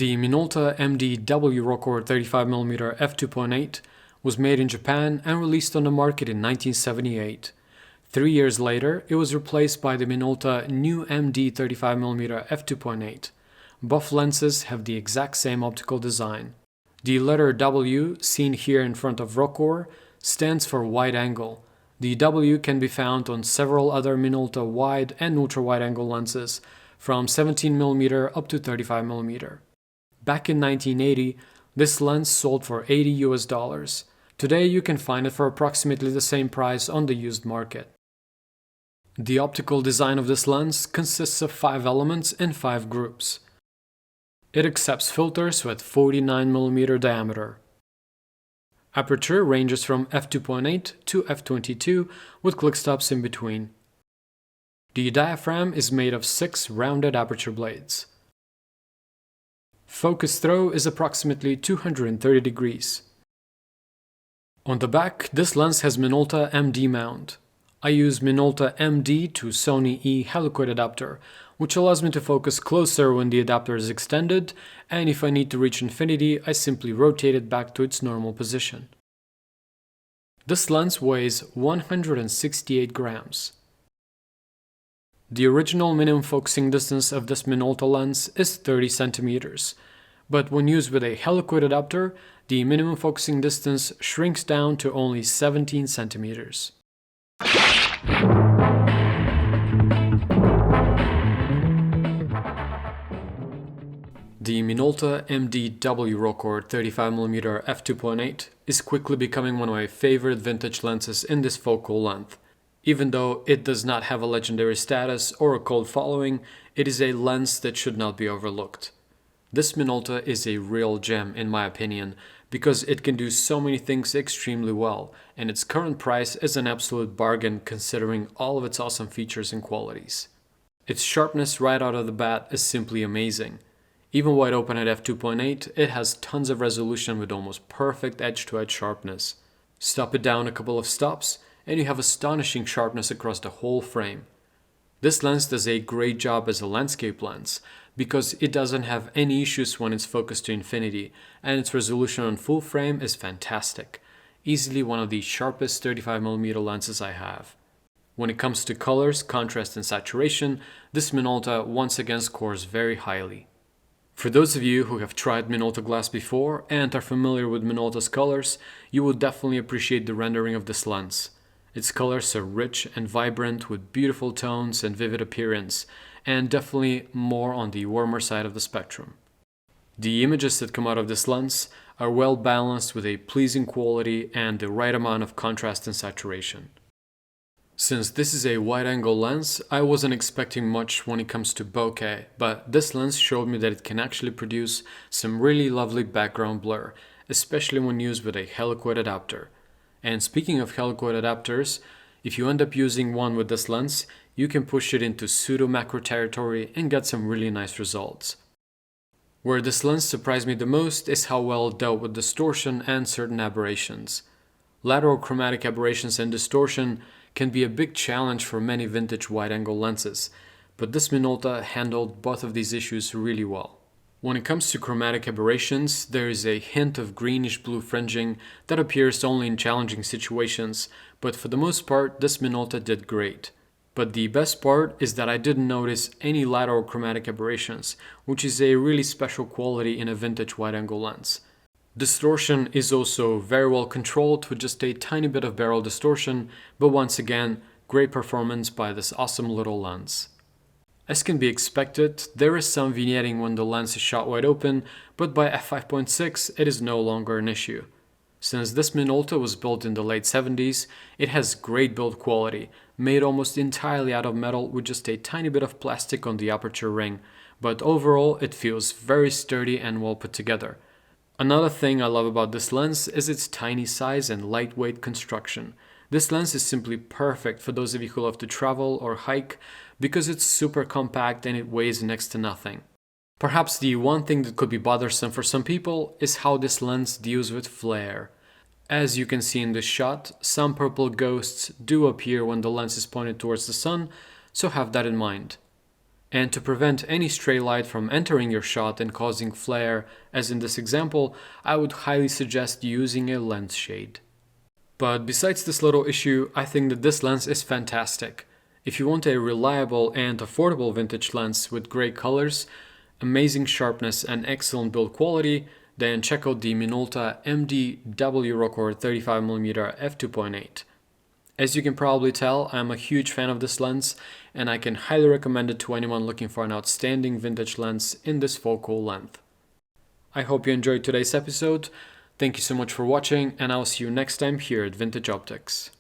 The Minolta MD W.Rokkor 35mm f2.8 was made in Japan and released on the market in 1978. 3 years later, it was replaced by the Minolta new MD 35mm f2.8. Both lenses have the exact same optical design. The letter W, seen here in front of Rokkor, stands for wide angle. The W can be found on several other Minolta wide and ultra-wide angle lenses, from 17mm up to 35mm. Back in 1980, this lens sold for $80 US. Today you can find it for approximately the same price on the used market. The optical design of this lens consists of 5 elements in 5 groups. It accepts filters with 49mm diameter. Aperture ranges from f2.8 to f22 with click stops in between. The diaphragm is made of 6 rounded aperture blades. Focus throw is approximately 230 degrees. On the back, this lens has Minolta MD mount. I use Minolta MD to Sony E helicoid adapter, which allows me to focus closer when the adapter is extended, and if I need to reach infinity, I simply rotate it back to its normal position. This lens weighs 168 grams. The original minimum focusing distance of this Minolta lens is 30 centimeters, but when used with a helicoid adapter, the minimum focusing distance shrinks down to only 17 centimeters. The Minolta MD W.Rokkor 35mm f2.8 is quickly becoming one of my favorite vintage lenses in this focal length. Even though it does not have a legendary status or a cult following, it is a lens that should not be overlooked. This Minolta is a real gem in my opinion, because it can do so many things extremely well, and its current price is an absolute bargain considering all of its awesome features and qualities. Its sharpness right out of the bat is simply amazing. Even wide open at f2.8, it has tons of resolution with almost perfect edge-to-edge sharpness. Stop it down a couple of stops, and you have astonishing sharpness across the whole frame. This lens does a great job as a landscape lens, because it doesn't have any issues when it's focused to infinity, and its resolution on full frame is fantastic. Easily one of the sharpest 35mm lenses I have. When it comes to colors, contrast and saturation, this Minolta once again scores very highly. For those of you who have tried Minolta glass before and are familiar with Minolta's colors, you will definitely appreciate the rendering of this lens. Its colors are rich and vibrant with beautiful tones and vivid appearance, and definitely more on the warmer side of the spectrum. The images that come out of this lens are well balanced with a pleasing quality and the right amount of contrast and saturation. Since this is a wide-angle lens, I wasn't expecting much when it comes to bokeh, but this lens showed me that it can actually produce some really lovely background blur, especially when used with a helicoid adapter. And speaking of helicoid adapters, if you end up using one with this lens, you can push it into pseudo-macro territory and get some really nice results. Where this lens surprised me the most is how well it dealt with distortion and certain aberrations. Lateral chromatic aberrations and distortion can be a big challenge for many vintage wide-angle lenses, but this Minolta handled both of these issues really well. When it comes to chromatic aberrations, there is a hint of greenish-blue fringing that appears only in challenging situations, but for the most part, this Minolta did great. But the best part is that I didn't notice any lateral chromatic aberrations, which is a really special quality in a vintage wide-angle lens. Distortion is also very well controlled with just a tiny bit of barrel distortion, but once again, great performance by this awesome little lens. As can be expected, there is some vignetting when the lens is shot wide open, but by f5.6 it is no longer an issue. Since this Minolta was built in the late 70s, it has great build quality, made almost entirely out of metal with just a tiny bit of plastic on the aperture ring, but overall it feels very sturdy and well put together. Another thing I love about this lens is its tiny size and lightweight construction. This lens is simply perfect for those of you who love to travel or hike because it's super compact and it weighs next to nothing. Perhaps the one thing that could be bothersome for some people is how this lens deals with flare. As you can see in this shot, some purple ghosts do appear when the lens is pointed towards the sun, so have that in mind. And to prevent any stray light from entering your shot and causing flare, as in this example, I would highly suggest using a lens shade. But besides this little issue, I think that this lens is fantastic. If you want a reliable and affordable vintage lens with great colors, amazing sharpness and excellent build quality, then check out the Minolta MD W.Rokkor 35mm f2.8. As you can probably tell, I'm a huge fan of this lens, and I can highly recommend it to anyone looking for an outstanding vintage lens in this focal length. I hope you enjoyed today's episode. Thank you so much for watching, and I'll see you next time here at Vintage Optics.